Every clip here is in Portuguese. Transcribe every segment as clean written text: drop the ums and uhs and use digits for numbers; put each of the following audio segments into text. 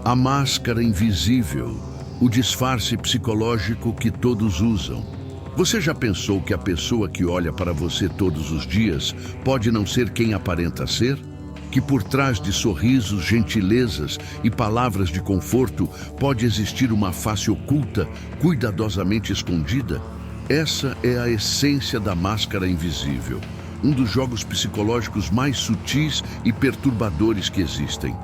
A máscara invisível, o disfarce psicológico que todos usam. Você já pensou que a pessoa que olha para você todos os dias pode não ser quem aparenta ser? Que por trás de sorrisos, gentilezas e palavras de conforto pode existir uma face oculta, cuidadosamente escondida? Essa é a essência da máscara invisível, um dos jogos psicológicos mais sutis e perturbadores que existem.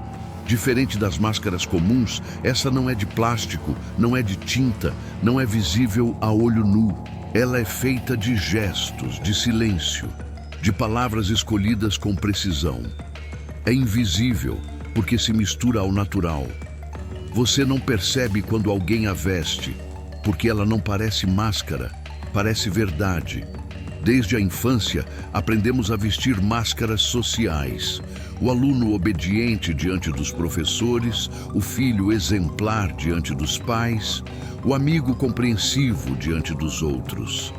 Diferente das máscaras comuns, essa não é de plástico, não é de tinta, não é visível a olho nu. Ela é feita de gestos, de silêncio, de palavras escolhidas com precisão. É invisível porque se mistura ao natural. Você não percebe quando alguém a veste, porque ela não parece máscara, parece verdade. Desde a infância, aprendemos a vestir máscaras sociais. O aluno obediente diante dos professores, o filho exemplar diante dos pais, o amigo compreensivo diante dos outros.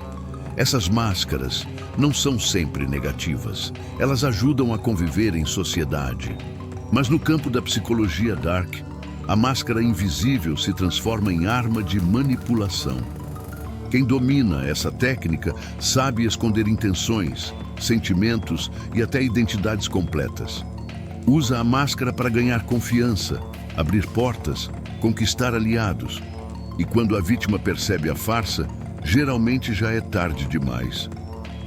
Essas máscaras não são sempre negativas. Elas ajudam a conviver em sociedade. Mas no campo da psicologia dark, a máscara invisível se transforma em arma de manipulação. Quem domina essa técnica sabe esconder intenções, sentimentos e até identidades completas. Usa a máscara para ganhar confiança, abrir portas, conquistar aliados. E quando a vítima percebe a farsa, geralmente já é tarde demais.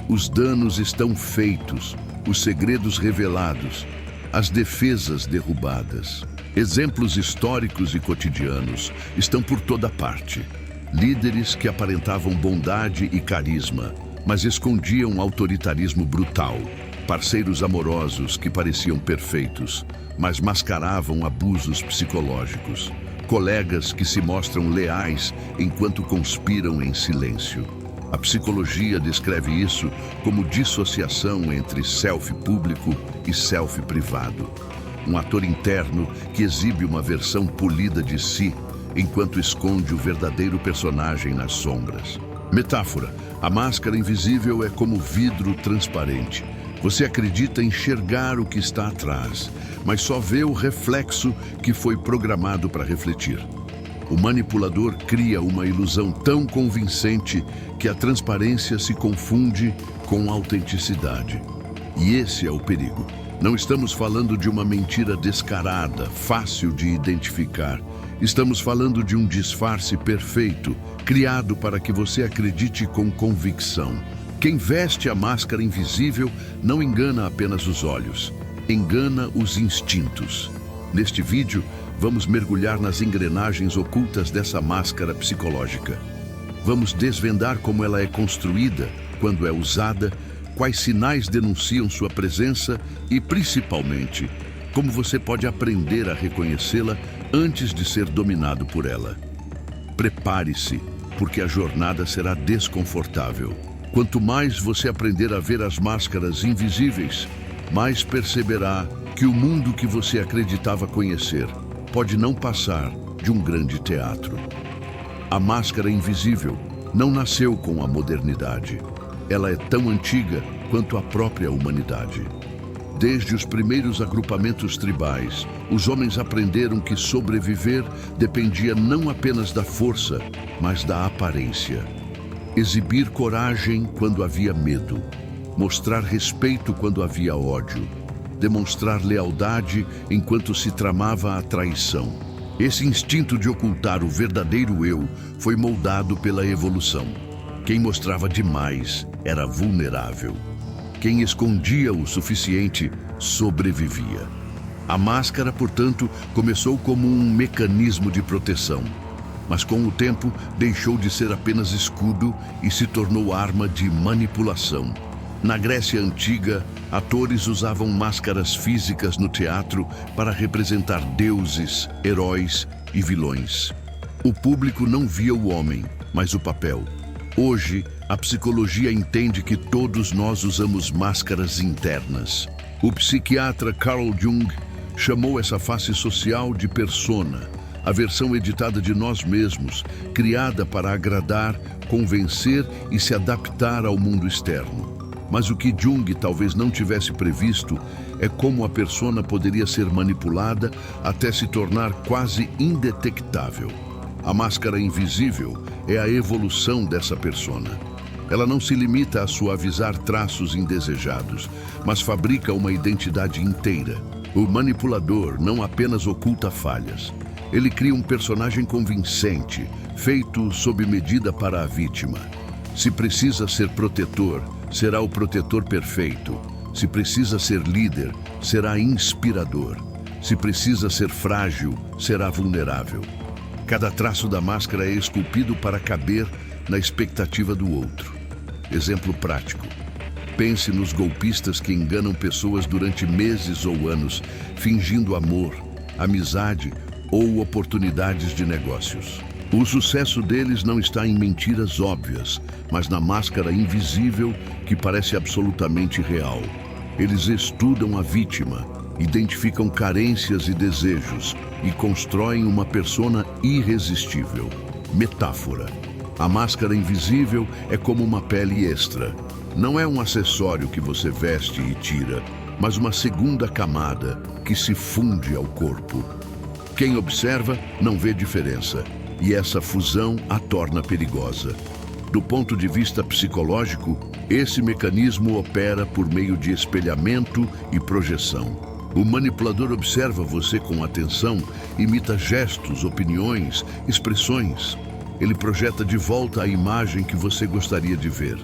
Os danos estão feitos, os segredos revelados, as defesas derrubadas. Exemplos históricos e cotidianos estão por toda parte. Líderes que aparentavam bondade e carisma, mas escondiam autoritarismo brutal. Parceiros amorosos que pareciam perfeitos, mas mascaravam abusos psicológicos. Colegas que se mostram leais enquanto conspiram em silêncio. A psicologia descreve isso como dissociação entre self público e self privado. Um ator interno que exibe uma versão polida de si, enquanto esconde o verdadeiro personagem nas sombras. Metáfora: a máscara invisível é como vidro transparente. Você acredita enxergar o que está atrás, mas só vê o reflexo que foi programado para refletir. O manipulador cria uma ilusão tão convincente que a transparência se confunde com autenticidade. E esse é o perigo. Não estamos falando de uma mentira descarada, fácil de identificar. Estamos falando de um disfarce perfeito, criado para que você acredite com convicção. Quem veste a máscara invisível não engana apenas os olhos, engana os instintos. Neste vídeo, vamos mergulhar nas engrenagens ocultas dessa máscara psicológica. Vamos desvendar como ela é construída, quando é usada, quais sinais denunciam sua presença e, principalmente, como você pode aprender a reconhecê-la antes de ser dominado por ela. Prepare-se, porque a jornada será desconfortável. Quanto mais você aprender a ver as máscaras invisíveis, mais perceberá que o mundo que você acreditava conhecer pode não passar de um grande teatro. A máscara invisível não nasceu com a modernidade. Ela é tão antiga quanto a própria humanidade. Desde os primeiros agrupamentos tribais, os homens aprenderam que sobreviver dependia não apenas da força, mas da aparência. Exibir coragem quando havia medo, mostrar respeito quando havia ódio, demonstrar lealdade enquanto se tramava a traição. Esse instinto de ocultar o verdadeiro eu foi moldado pela evolução. Quem mostrava demais era vulnerável. Quem escondia o suficiente sobrevivia. A máscara, portanto, começou como um mecanismo de proteção, mas com o tempo deixou de ser apenas escudo e se tornou arma de manipulação. Na Grécia Antiga, atores usavam máscaras físicas no teatro para representar deuses, heróis e vilões. O público não via o homem, mas o papel. Hoje, a psicologia entende que todos nós usamos máscaras internas. O psiquiatra Carl Jung chamou essa face social de persona, a versão editada de nós mesmos, criada para agradar, convencer e se adaptar ao mundo externo. Mas o que Jung talvez não tivesse previsto é como a persona poderia ser manipulada até se tornar quase indetectável. A máscara invisível é a evolução dessa persona. Ela não se limita a suavizar traços indesejados, mas fabrica uma identidade inteira. O manipulador não apenas oculta falhas. Ele cria um personagem convincente, feito sob medida para a vítima. Se precisa ser protetor, será o protetor perfeito. Se precisa ser líder, será inspirador. Se precisa ser frágil, será vulnerável. Cada traço da máscara é esculpido para caber na expectativa do outro. Exemplo prático. Pense nos golpistas que enganam pessoas durante meses ou anos, fingindo amor, amizade ou oportunidades de negócios. O sucesso deles não está em mentiras óbvias, mas na máscara invisível que parece absolutamente real. Eles estudam a vítima, identificam carências e desejos e constroem uma persona irresistível. Metáfora. A máscara invisível é como uma pele extra. Não é um acessório que você veste e tira, mas uma segunda camada que se funde ao corpo. Quem observa não vê diferença, e essa fusão a torna perigosa. Do ponto de vista psicológico, esse mecanismo opera por meio de espelhamento e projeção. O manipulador observa você com atenção, imita gestos, opiniões, expressões. Ele projeta de volta a imagem que você gostaria de ver.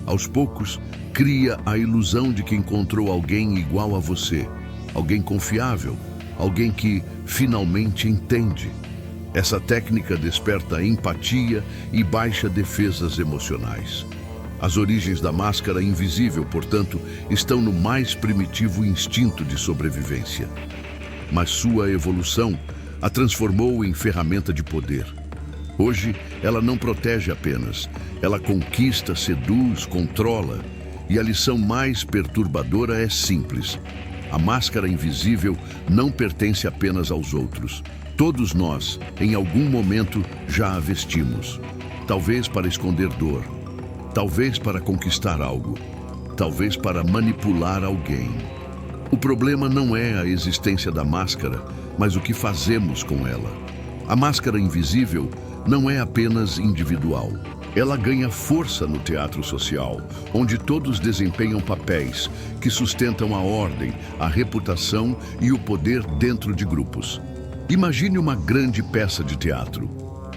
Aos poucos, cria a ilusão de que encontrou alguém igual a você, alguém confiável, alguém que finalmente entende. Essa técnica desperta empatia e baixa defesas emocionais. As origens da máscara invisível, portanto, estão no mais primitivo instinto de sobrevivência. Mas sua evolução a transformou em ferramenta de poder. Hoje, ela não protege apenas, ela conquista, seduz, controla. E a lição mais perturbadora é simples. A máscara invisível não pertence apenas aos outros. Todos nós, em algum momento, já a vestimos. Talvez para esconder dor, talvez para conquistar algo, talvez para manipular alguém. O problema não é a existência da máscara, mas o que fazemos com ela. A máscara invisível não é apenas individual. Ela ganha força no teatro social, onde todos desempenham papéis que sustentam a ordem, a reputação e o poder dentro de grupos. Imagine uma grande peça de teatro.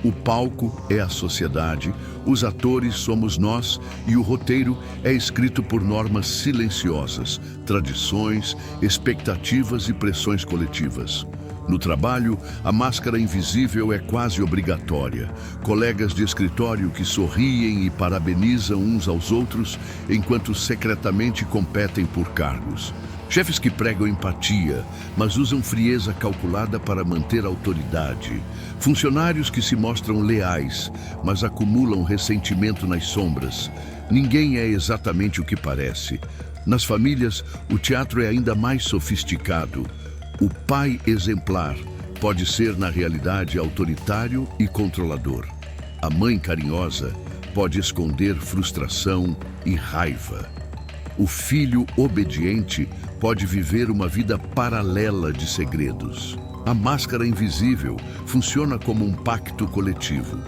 O palco é a sociedade, os atores somos nós e o roteiro é escrito por normas silenciosas, tradições, expectativas e pressões coletivas. No trabalho, a máscara invisível é quase obrigatória. Colegas de escritório que sorriem e parabenizam uns aos outros enquanto secretamente competem por cargos. Chefes que pregam empatia, mas usam frieza calculada para manter a autoridade. Funcionários que se mostram leais, mas acumulam ressentimento nas sombras. Ninguém é exatamente o que parece. Nas famílias, o teatro é ainda mais sofisticado. O pai exemplar pode ser, na realidade, autoritário e controlador. A mãe carinhosa pode esconder frustração e raiva. O filho obediente pode viver uma vida paralela de segredos. A máscara invisível funciona como um pacto coletivo.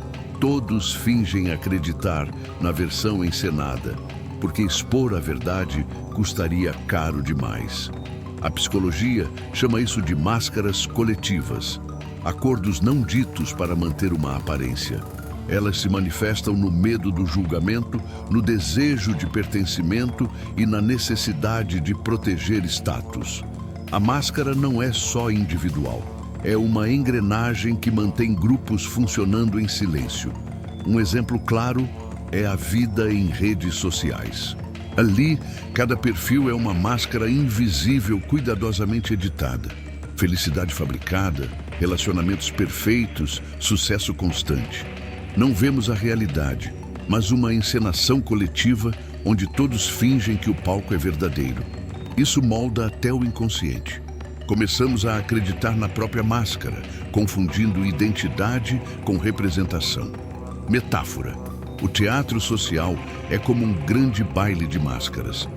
Todos fingem acreditar na versão encenada, porque expor a verdade custaria caro demais. A psicologia chama isso de máscaras coletivas, acordos não ditos para manter uma aparência. Elas se manifestam no medo do julgamento, no desejo de pertencimento e na necessidade de proteger status. A máscara não é só individual, é uma engrenagem que mantém grupos funcionando em silêncio. Um exemplo claro é a vida em redes sociais. Ali, cada perfil é uma máscara invisível cuidadosamente editada. Felicidade fabricada, relacionamentos perfeitos, sucesso constante. Não vemos a realidade, mas uma encenação coletiva onde todos fingem que o palco é verdadeiro. Isso molda até o inconsciente. Começamos a acreditar na própria máscara, confundindo identidade com representação. Metáfora. O teatro social é como um grande baile de máscaras.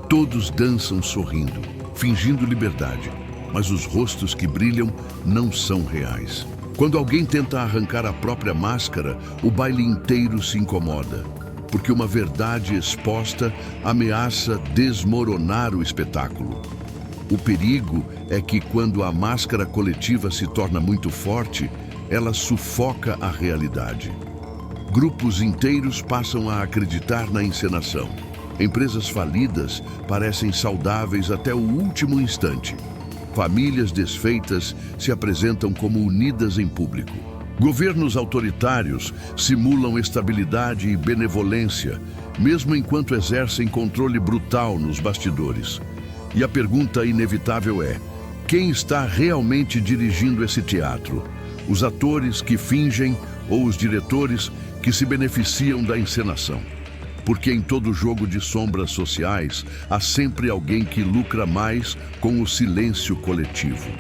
Todos dançam sorrindo, fingindo liberdade, mas os rostos que brilham não são reais. Quando alguém tenta arrancar a própria máscara, o baile inteiro se incomoda, porque uma verdade exposta ameaça desmoronar o espetáculo. O perigo é que, quando a máscara coletiva se torna muito forte, ela sufoca a realidade. Grupos inteiros passam a acreditar na encenação. Empresas falidas parecem saudáveis até o último instante. Famílias desfeitas se apresentam como unidas em público. Governos autoritários simulam estabilidade e benevolência, mesmo enquanto exercem controle brutal nos bastidores. E a pergunta inevitável é: quem está realmente dirigindo esse teatro? Os atores que fingem ou os diretores que se beneficiam da encenação? Porque em todo jogo de sombras sociais, há sempre alguém que lucra mais com o silêncio coletivo.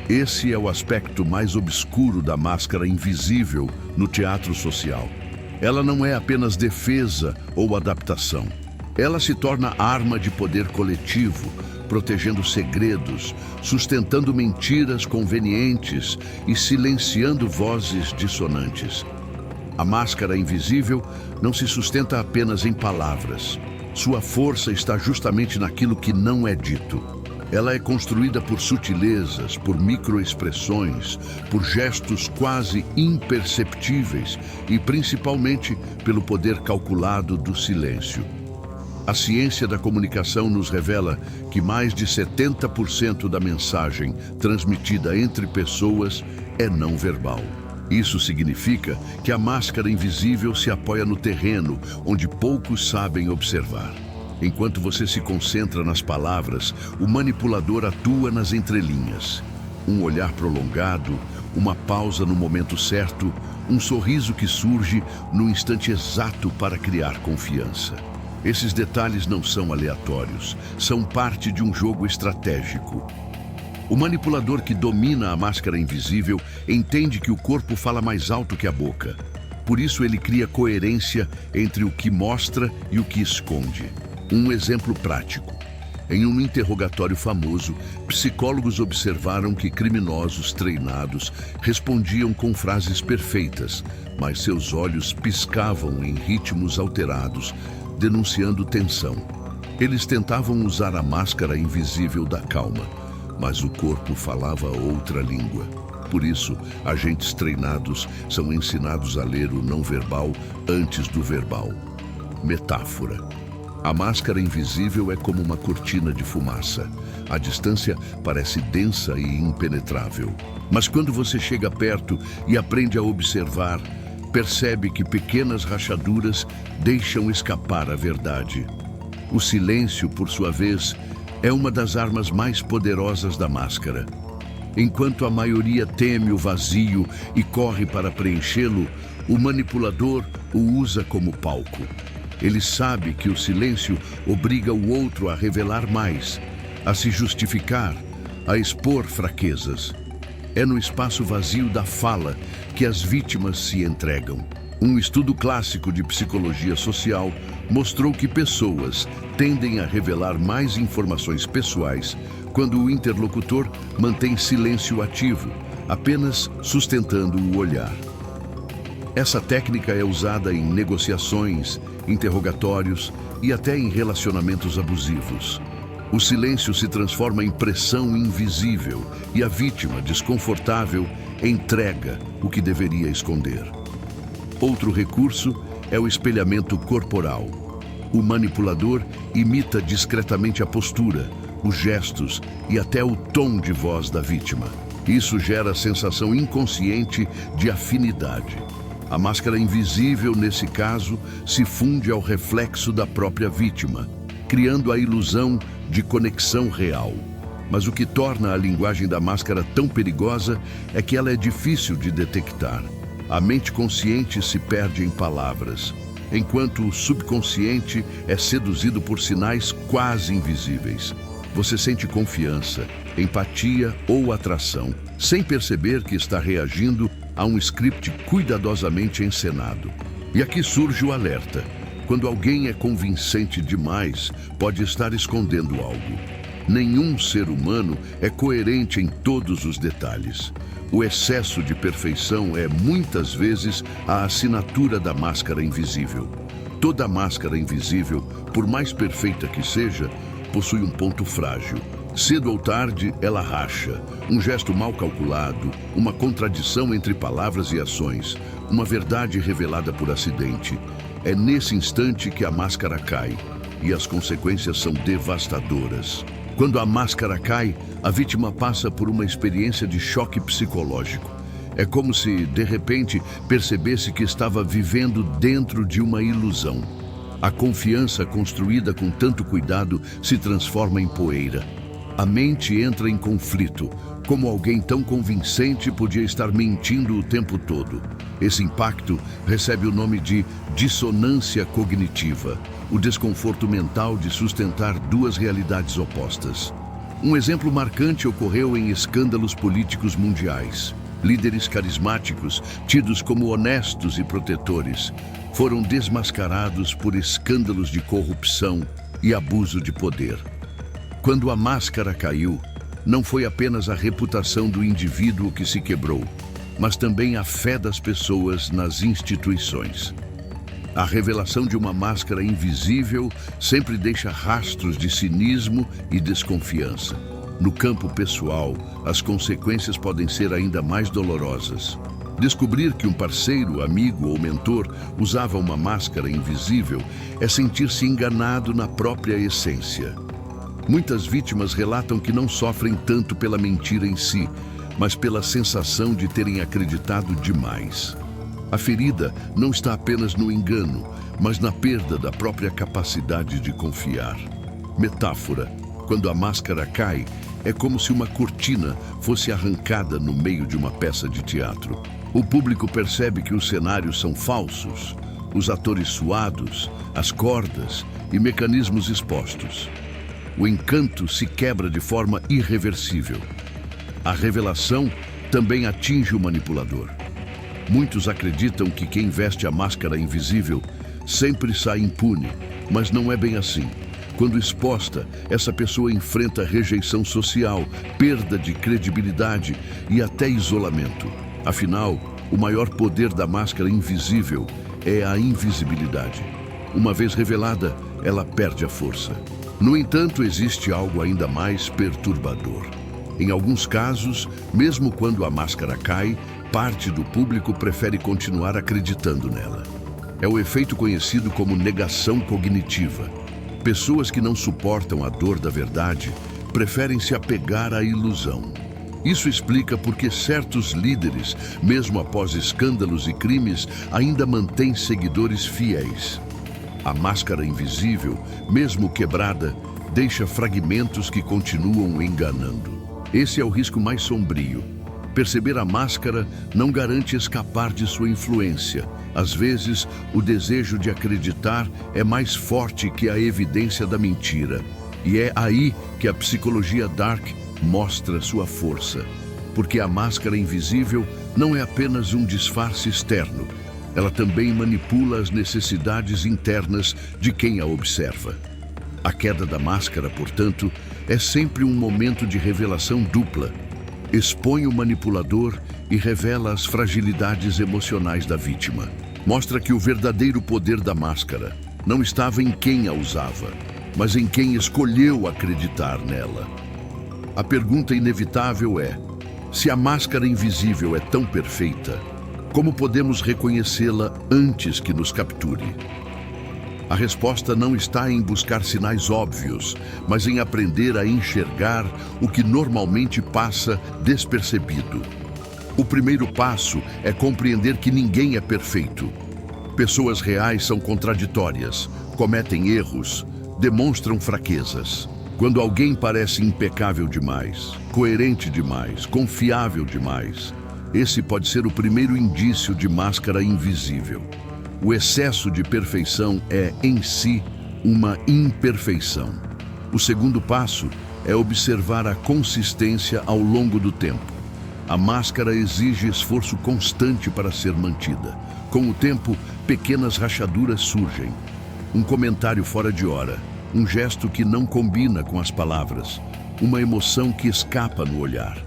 Esse é o aspecto mais obscuro da máscara invisível no teatro social. Ela não é apenas defesa ou adaptação. Ela se torna arma de poder coletivo, protegendo segredos, sustentando mentiras convenientes e silenciando vozes dissonantes. A máscara invisível não se sustenta apenas em palavras. Sua força está justamente naquilo que não é dito. Ela é construída por sutilezas, por microexpressões, por gestos quase imperceptíveis e principalmente pelo poder calculado do silêncio. A ciência da comunicação nos revela que mais de 70% da mensagem transmitida entre pessoas é não verbal. Isso significa que a máscara invisível se apoia no terreno onde poucos sabem observar. Enquanto você se concentra nas palavras, o manipulador atua nas entrelinhas. Um olhar prolongado, uma pausa no momento certo, um sorriso que surge no instante exato para criar confiança. Esses detalhes não são aleatórios, são parte de um jogo estratégico. O manipulador que domina a máscara invisível entende que o corpo fala mais alto que a boca. Por isso ele cria coerência entre o que mostra e o que esconde. Um exemplo prático. Em um interrogatório famoso, psicólogos observaram que criminosos treinados respondiam com frases perfeitas, mas seus olhos piscavam em ritmos alterados, denunciando tensão. Eles tentavam usar a máscara invisível da calma, mas o corpo falava outra língua. Por isso, agentes treinados são ensinados a ler o não verbal antes do verbal. Metáfora. A máscara invisível é como uma cortina de fumaça. A distância parece densa e impenetrável. Mas quando você chega perto e aprende a observar, percebe que pequenas rachaduras deixam escapar a verdade. O silêncio, por sua vez, é uma das armas mais poderosas da máscara. Enquanto a maioria teme o vazio e corre para preenchê-lo, o manipulador o usa como palco. Ele sabe que o silêncio obriga o outro a revelar mais, a se justificar, a expor fraquezas. É no espaço vazio da fala que as vítimas se entregam. Um estudo clássico de psicologia social mostrou que pessoas tendem a revelar mais informações pessoais quando o interlocutor mantém silêncio ativo, apenas sustentando o olhar. Essa técnica é usada em negociações, interrogatórios e até em relacionamentos abusivos. O silêncio se transforma em pressão invisível e a vítima, desconfortável, entrega o que deveria esconder. Outro recurso é o espelhamento corporal. O manipulador imita discretamente a postura, os gestos e até o tom de voz da vítima. Isso gera a sensação inconsciente de afinidade. A máscara invisível, nesse caso, se funde ao reflexo da própria vítima, criando a ilusão de conexão real. Mas o que torna a linguagem da máscara tão perigosa é que ela é difícil de detectar. A mente consciente se perde em palavras, enquanto o subconsciente é seduzido por sinais quase invisíveis. Você sente confiança, empatia ou atração, sem perceber que está reagindo a um script cuidadosamente encenado. E aqui surge o alerta. Quando alguém é convincente demais, pode estar escondendo algo. Nenhum ser humano é coerente em todos os detalhes. O excesso de perfeição é, muitas vezes, a assinatura da máscara invisível. Toda máscara invisível, por mais perfeita que seja, possui um ponto frágil. Cedo ou tarde, ela racha. Um gesto mal calculado, uma contradição entre palavras e ações, uma verdade revelada por acidente. É nesse instante que a máscara cai, e as consequências são devastadoras. Quando a máscara cai, a vítima passa por uma experiência de choque psicológico. É como se, de repente, percebesse que estava vivendo dentro de uma ilusão. A confiança construída com tanto cuidado se transforma em poeira. A mente entra em conflito. Como alguém tão convincente podia estar mentindo o tempo todo? Esse impacto recebe o nome de dissonância cognitiva, o desconforto mental de sustentar duas realidades opostas. Um exemplo marcante ocorreu em escândalos políticos mundiais. Líderes carismáticos, tidos como honestos e protetores, foram desmascarados por escândalos de corrupção e abuso de poder. Quando a máscara caiu, não foi apenas a reputação do indivíduo que se quebrou, mas também a fé das pessoas nas instituições. A revelação de uma máscara invisível sempre deixa rastros de cinismo e desconfiança. No campo pessoal, as consequências podem ser ainda mais dolorosas. Descobrir que um parceiro, amigo ou mentor usava uma máscara invisível é sentir-se enganado na própria essência. Muitas vítimas relatam que não sofrem tanto pela mentira em si, mas pela sensação de terem acreditado demais. A ferida não está apenas no engano, mas na perda da própria capacidade de confiar. Metáfora: quando a máscara cai, é como se uma cortina fosse arrancada no meio de uma peça de teatro. O público percebe que os cenários são falsos, os atores suados, as cordas e mecanismos expostos. O encanto se quebra de forma irreversível. A revelação também atinge o manipulador. Muitos acreditam que quem veste a máscara invisível sempre sai impune, mas não é bem assim. Quando exposta, essa pessoa enfrenta rejeição social, perda de credibilidade e até isolamento. Afinal, o maior poder da máscara invisível é a invisibilidade. Uma vez revelada, ela perde a força. No entanto, existe algo ainda mais perturbador. Em alguns casos, mesmo quando a máscara cai, parte do público prefere continuar acreditando nela. É o efeito conhecido como negação cognitiva. Pessoas que não suportam a dor da verdade preferem se apegar à ilusão. Isso explica por que certos líderes, mesmo após escândalos e crimes, ainda mantêm seguidores fiéis. A máscara invisível, mesmo quebrada, deixa fragmentos que continuam enganando. Esse é o risco mais sombrio. Perceber a máscara não garante escapar de sua influência. Às vezes, o desejo de acreditar é mais forte que a evidência da mentira. E é aí que a psicologia dark mostra sua força. Porque a máscara invisível não é apenas um disfarce externo. Ela também manipula as necessidades internas de quem a observa. A queda da máscara, portanto, é sempre um momento de revelação dupla. Expõe o manipulador e revela as fragilidades emocionais da vítima. Mostra que o verdadeiro poder da máscara não estava em quem a usava, mas em quem escolheu acreditar nela. A pergunta inevitável é: se a máscara invisível é tão perfeita, como podemos reconhecê-la antes que nos capture? A resposta não está em buscar sinais óbvios, mas em aprender a enxergar o que normalmente passa despercebido. O primeiro passo é compreender que ninguém é perfeito. Pessoas reais são contraditórias, cometem erros, demonstram fraquezas. Quando alguém parece impecável demais, coerente demais, confiável demais, esse pode ser o primeiro indício de máscara invisível. O excesso de perfeição é, em si, uma imperfeição. O segundo passo é observar a consistência ao longo do tempo. A máscara exige esforço constante para ser mantida. Com o tempo, pequenas rachaduras surgem. Um comentário fora de hora, um gesto que não combina com as palavras, uma emoção que escapa no olhar.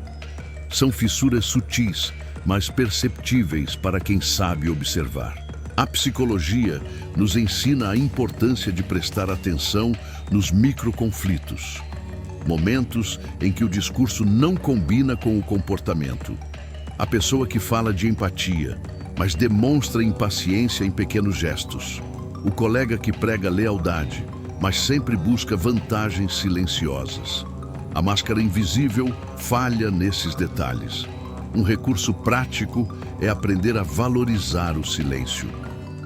São fissuras sutis, mas perceptíveis para quem sabe observar. A psicologia nos ensina a importância de prestar atenção nos microconflitos. Momentos em que o discurso não combina com o comportamento. A pessoa que fala de empatia, mas demonstra impaciência em pequenos gestos. O colega que prega lealdade, mas sempre busca vantagens silenciosas. A máscara invisível falha nesses detalhes. Um recurso prático é aprender a valorizar o silêncio.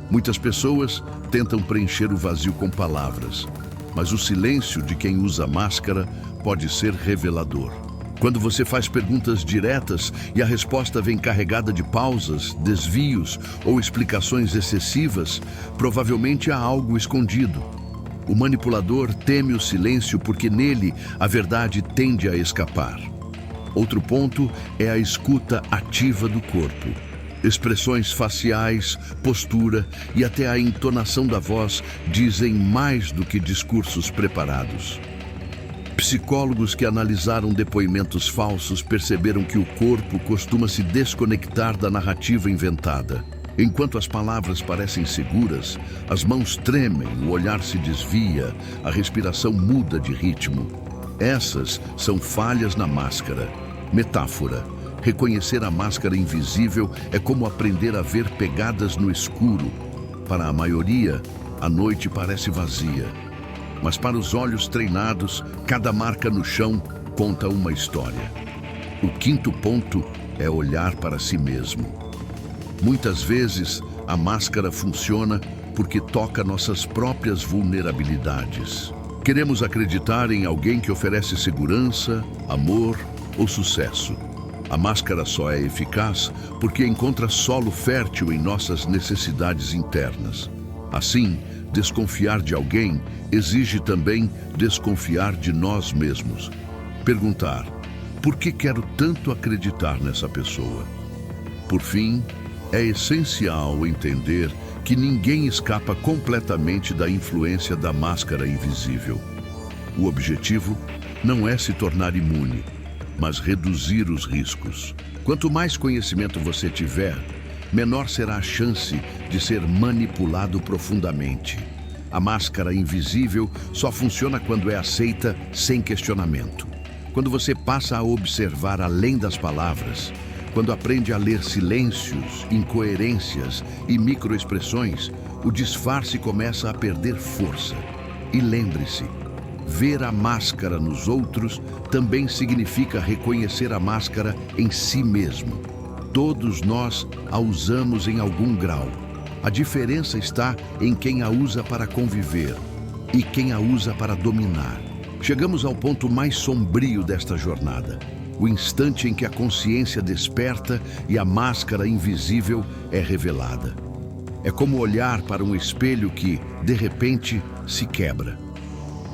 Muitas pessoas tentam preencher o vazio com palavras, mas o silêncio de quem usa máscara pode ser revelador. Quando você faz perguntas diretas e a resposta vem carregada de pausas, desvios ou explicações excessivas, provavelmente há algo escondido. O manipulador teme o silêncio porque nele a verdade tende a escapar. Outro ponto é a escuta ativa do corpo. Expressões faciais, postura e até a entonação da voz dizem mais do que discursos preparados. Psicólogos que analisaram depoimentos falsos perceberam que o corpo costuma se desconectar da narrativa inventada. Enquanto as palavras parecem seguras, as mãos tremem, o olhar se desvia, a respiração muda de ritmo. Essas são falhas na máscara. Metáfora. Reconhecer a máscara invisível é como aprender a ver pegadas no escuro. Para a maioria, a noite parece vazia. Mas para os olhos treinados, cada marca no chão conta uma história. O quinto ponto é olhar para si mesmo. Muitas vezes, a máscara funciona porque toca nossas próprias vulnerabilidades. Queremos acreditar em alguém que oferece segurança, amor ou sucesso. A máscara só é eficaz porque encontra solo fértil em nossas necessidades internas. Assim, desconfiar de alguém exige também desconfiar de nós mesmos. Perguntar: por que quero tanto acreditar nessa pessoa? Por fim, é essencial entender que ninguém escapa completamente da influência da máscara invisível. O objetivo não é se tornar imune, mas reduzir os riscos. Quanto mais conhecimento você tiver, menor será a chance de ser manipulado profundamente. A máscara invisível só funciona quando é aceita sem questionamento. Quando você passa a observar além das palavras, quando aprende a ler silêncios, incoerências e microexpressões, o disfarce começa a perder força. E lembre-se, ver a máscara nos outros também significa reconhecer a máscara em si mesmo. Todos nós a usamos em algum grau. A diferença está em quem a usa para conviver e quem a usa para dominar. Chegamos ao ponto mais sombrio desta jornada. O instante em que a consciência desperta e a máscara invisível é revelada. É como olhar para um espelho que, de repente, se quebra.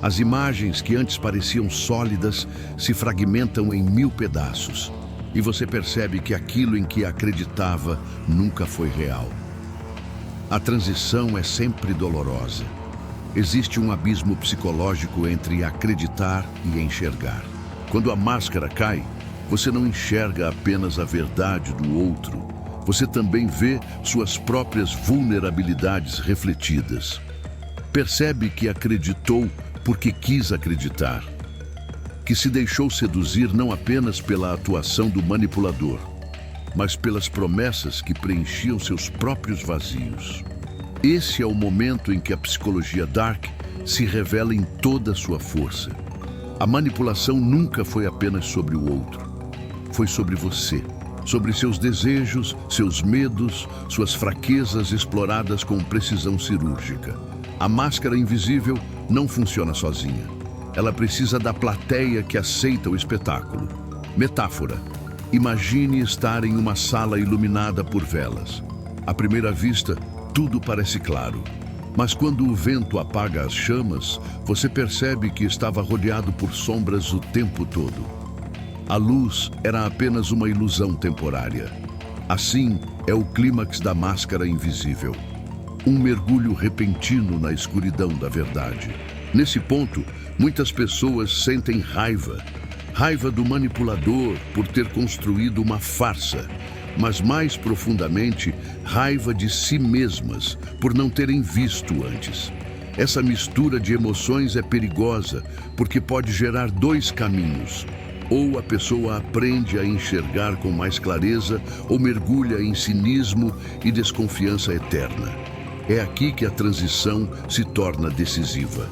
As imagens que antes pareciam sólidas se fragmentam em 1000 pedaços. E você percebe que aquilo em que acreditava nunca foi real. A transição é sempre dolorosa. Existe um abismo psicológico entre acreditar e enxergar. Quando a máscara cai, você não enxerga apenas a verdade do outro. Você também vê suas próprias vulnerabilidades refletidas. Percebe que acreditou porque quis acreditar. Que se deixou seduzir não apenas pela atuação do manipulador, mas pelas promessas que preenchiam seus próprios vazios. Esse é o momento em que a psicologia Dark se revela em toda a sua força. A manipulação nunca foi apenas sobre o outro. Foi sobre você, sobre seus desejos, seus medos, suas fraquezas exploradas com precisão cirúrgica. A máscara invisível não funciona sozinha. Ela precisa da plateia que aceita o espetáculo. Metáfora. Imagine estar em uma sala iluminada por velas. À primeira vista, tudo parece claro. Mas quando o vento apaga as chamas, você percebe que estava rodeado por sombras o tempo todo. A luz era apenas uma ilusão temporária. Assim é o clímax da máscara invisível. Um mergulho repentino na escuridão da verdade. Nesse ponto, muitas pessoas sentem raiva. Raiva do manipulador por ter construído uma farsa, mas mais profundamente, raiva de si mesmas por não terem visto antes. Essa mistura de emoções é perigosa porque pode gerar dois caminhos. Ou a pessoa aprende a enxergar com mais clareza, ou mergulha em cinismo e desconfiança eterna. É aqui que a transição se torna decisiva.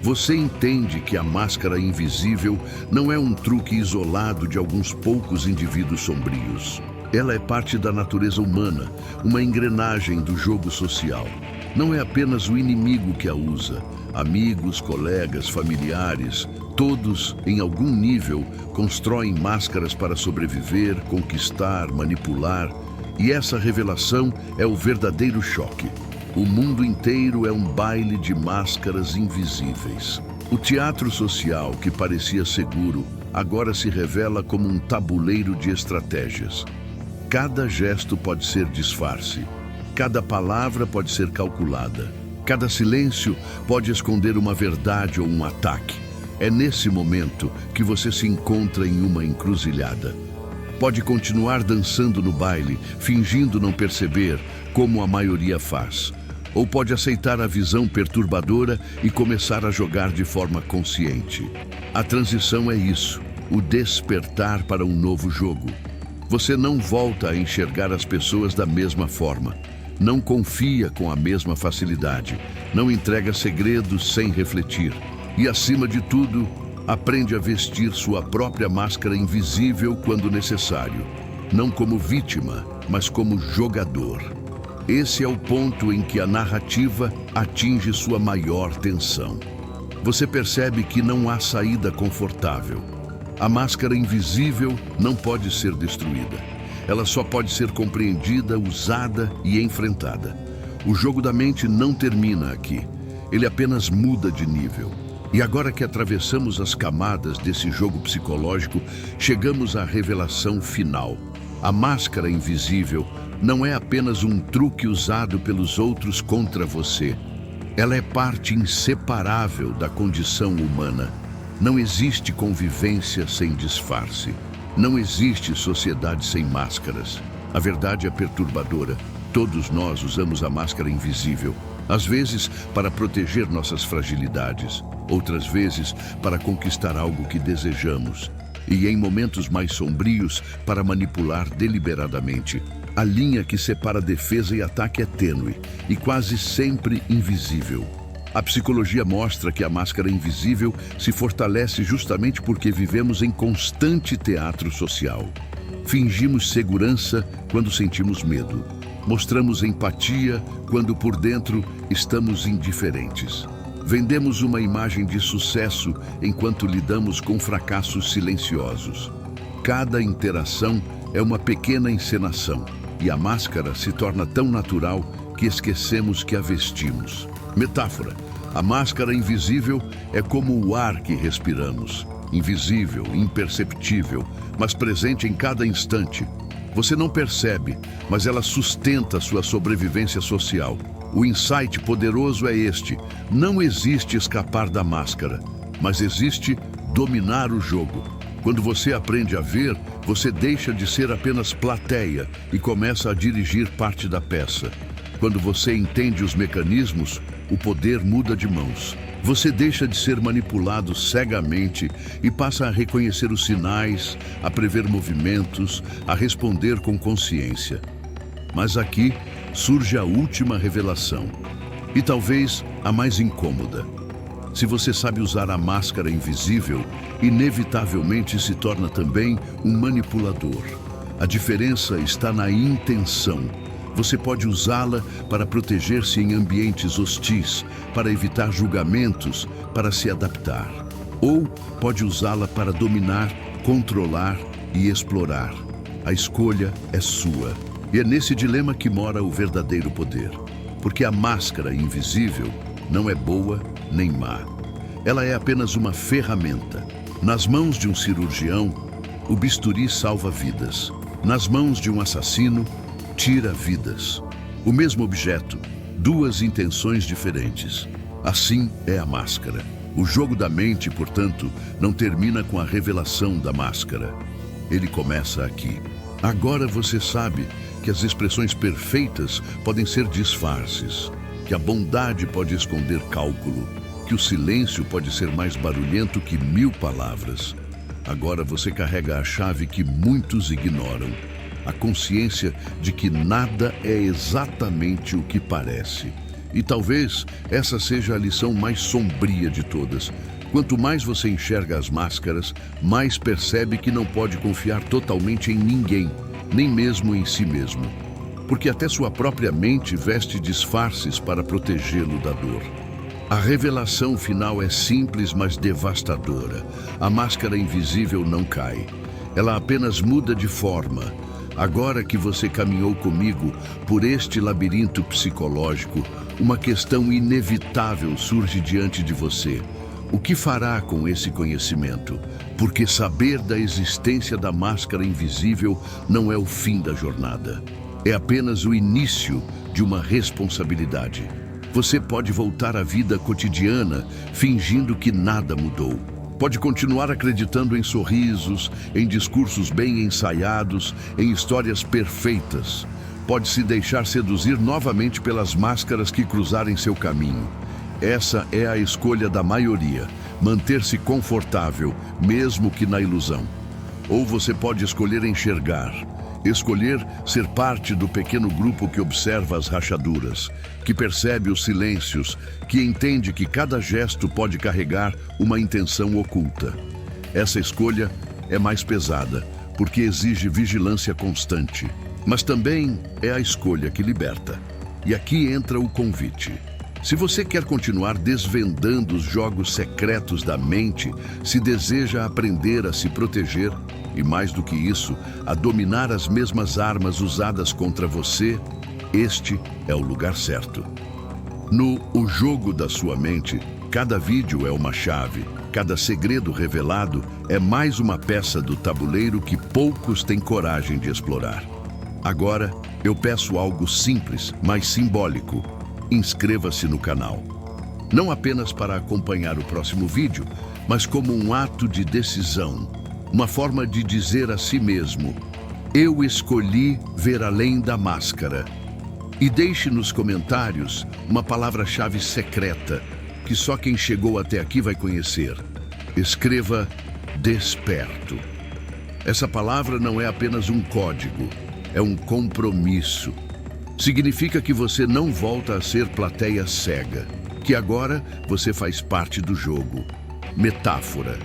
Você entende que a máscara invisível não é um truque isolado de alguns poucos indivíduos sombrios. Ela é parte da natureza humana, uma engrenagem do jogo social. Não é apenas o inimigo que a usa. Amigos, colegas, familiares, todos, em algum nível, constroem máscaras para sobreviver, conquistar, manipular. E essa revelação é o verdadeiro choque. O mundo inteiro é um baile de máscaras invisíveis. O teatro social, que parecia seguro, agora se revela como um tabuleiro de estratégias. Cada gesto pode ser disfarce. Cada palavra pode ser calculada. Cada silêncio pode esconder uma verdade ou um ataque. É nesse momento que você se encontra em uma encruzilhada. Pode continuar dançando no baile, fingindo não perceber, como a maioria faz. Ou pode aceitar a visão perturbadora e começar a jogar de forma consciente. A transição é isso, o despertar para um novo jogo. Você não volta a enxergar as pessoas da mesma forma. Não confia com a mesma facilidade. Não entrega segredos sem refletir. E, acima de tudo, aprende a vestir sua própria máscara invisível quando necessário. Não como vítima, mas como jogador. Esse é o ponto em que a narrativa atinge sua maior tensão. Você percebe que não há saída confortável. A máscara invisível não pode ser destruída. Ela só pode ser compreendida, usada e enfrentada. O jogo da mente não termina aqui. Ele apenas muda de nível. E agora que atravessamos as camadas desse jogo psicológico, chegamos à revelação final. A máscara invisível não é apenas um truque usado pelos outros contra você. Ela é parte inseparável da condição humana. Não existe convivência sem disfarce. Não existe sociedade sem máscaras. A verdade é perturbadora. Todos nós usamos a máscara invisível. Às vezes, para proteger nossas fragilidades. Outras vezes, para conquistar algo que desejamos. E em momentos mais sombrios, para manipular deliberadamente. A linha que separa defesa e ataque é tênue e quase sempre invisível. A psicologia mostra que a máscara invisível se fortalece justamente porque vivemos em constante teatro social. Fingimos segurança quando sentimos medo. Mostramos empatia quando por dentro estamos indiferentes. Vendemos uma imagem de sucesso enquanto lidamos com fracassos silenciosos. Cada interação é uma pequena encenação e a máscara se torna tão natural que esquecemos que a vestimos. Metáfora: a máscara invisível é como o ar que respiramos. Invisível, imperceptível, mas presente em cada instante. Você não percebe, mas ela sustenta sua sobrevivência social. O insight poderoso é este: não existe escapar da máscara, mas existe dominar o jogo. Quando você aprende a ver, você deixa de ser apenas plateia e começa a dirigir parte da peça. Quando você entende os mecanismos, o poder muda de mãos. Você deixa de ser manipulado cegamente e passa a reconhecer os sinais, a prever movimentos, a responder com consciência. Mas aqui surge a última revelação, e talvez a mais incômoda. Se você sabe usar a máscara invisível, inevitavelmente se torna também um manipulador. A diferença está na intenção. Você pode usá-la para proteger-se em ambientes hostis, para evitar julgamentos, para se adaptar. Ou pode usá-la para dominar, controlar e explorar. A escolha é sua. E é nesse dilema que mora o verdadeiro poder. Porque a máscara invisível não é boa nem má. Ela é apenas uma ferramenta. Nas mãos de um cirurgião, O bisturi salva vidas. Nas mãos de um assassino, tira vidas. O mesmo objeto, duas intenções diferentes. Assim é a máscara. O jogo da mente, portanto, não termina com a revelação da máscara. Ele começa aqui. Agora você sabe que as expressões perfeitas podem ser disfarces, que a bondade pode esconder cálculo, que o silêncio pode ser mais barulhento que 1000 palavras. Agora você carrega a chave que muitos ignoram, a consciência de que nada é exatamente o que parece. E talvez essa seja a lição mais sombria de todas. Quanto mais você enxerga as máscaras, mais percebe que não pode confiar totalmente em ninguém, nem mesmo em si mesmo. Porque até sua própria mente veste disfarces para protegê-lo da dor. A revelação final é simples, mas devastadora. A máscara invisível não cai. Ela apenas muda de forma. Agora que você caminhou comigo por este labirinto psicológico, uma questão inevitável surge diante de você. O que fará com esse conhecimento? Porque saber da existência da máscara invisível não é o fim da jornada. É apenas o início de uma responsabilidade. Você pode voltar à vida cotidiana fingindo que nada mudou. Pode continuar acreditando em sorrisos, em discursos bem ensaiados, em histórias perfeitas. Pode se deixar seduzir novamente pelas máscaras que cruzarem seu caminho. Essa é a escolha da maioria, manter-se confortável, mesmo que na ilusão. Ou você pode escolher enxergar, escolher ser parte do pequeno grupo que observa as rachaduras, que percebe os silêncios, que entende que cada gesto pode carregar uma intenção oculta. Essa escolha é mais pesada, porque exige vigilância constante, mas também é a escolha que liberta. E aqui entra o convite. Se você quer continuar desvendando os jogos secretos da mente, se deseja aprender a se proteger, e mais do que isso, a dominar as mesmas armas usadas contra você, este é o lugar certo. No O Jogo da Sua Mente, cada vídeo é uma chave, cada segredo revelado é mais uma peça do tabuleiro que poucos têm coragem de explorar. Agora, eu peço algo simples, mas simbólico. Inscreva-se no canal. Não apenas para acompanhar o próximo vídeo, mas como um ato de decisão. Uma forma de dizer a si mesmo: eu escolhi ver além da máscara. E deixe nos comentários uma palavra-chave secreta que só quem chegou até aqui vai conhecer. Escreva desperto. Essa palavra não é apenas um código, é um compromisso. Significa que você não volta a ser plateia cega, que agora você faz parte do jogo. Metáfora.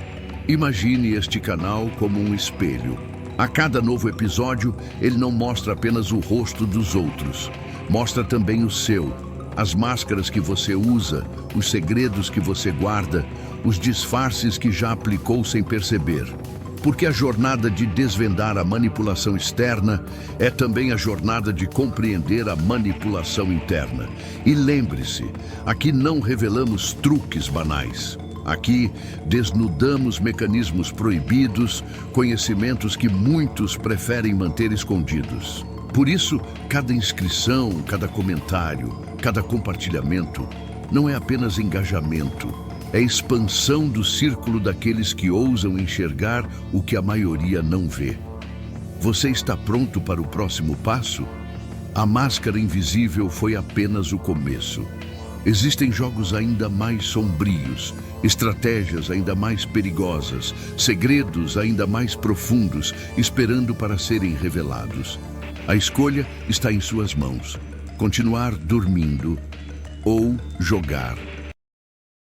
Imagine este canal como um espelho. A cada novo episódio, ele não mostra apenas o rosto dos outros, mostra também o seu, as máscaras que você usa, os segredos que você guarda, os disfarces que já aplicou sem perceber. Porque a jornada de desvendar a manipulação externa é também a jornada de compreender a manipulação interna. E lembre-se, aqui não revelamos truques banais. Aqui desnudamos mecanismos proibidos, conhecimentos que muitos preferem manter escondidos. Por isso, cada inscrição, cada comentário, cada compartilhamento não é apenas engajamento. É expansão do círculo daqueles que ousam enxergar o que a maioria não vê. Você está pronto para o próximo passo? A máscara invisível foi apenas o começo. Existem jogos ainda mais sombrios, estratégias ainda mais perigosas, segredos ainda mais profundos, esperando para serem revelados. A escolha está em suas mãos: continuar dormindo ou jogar.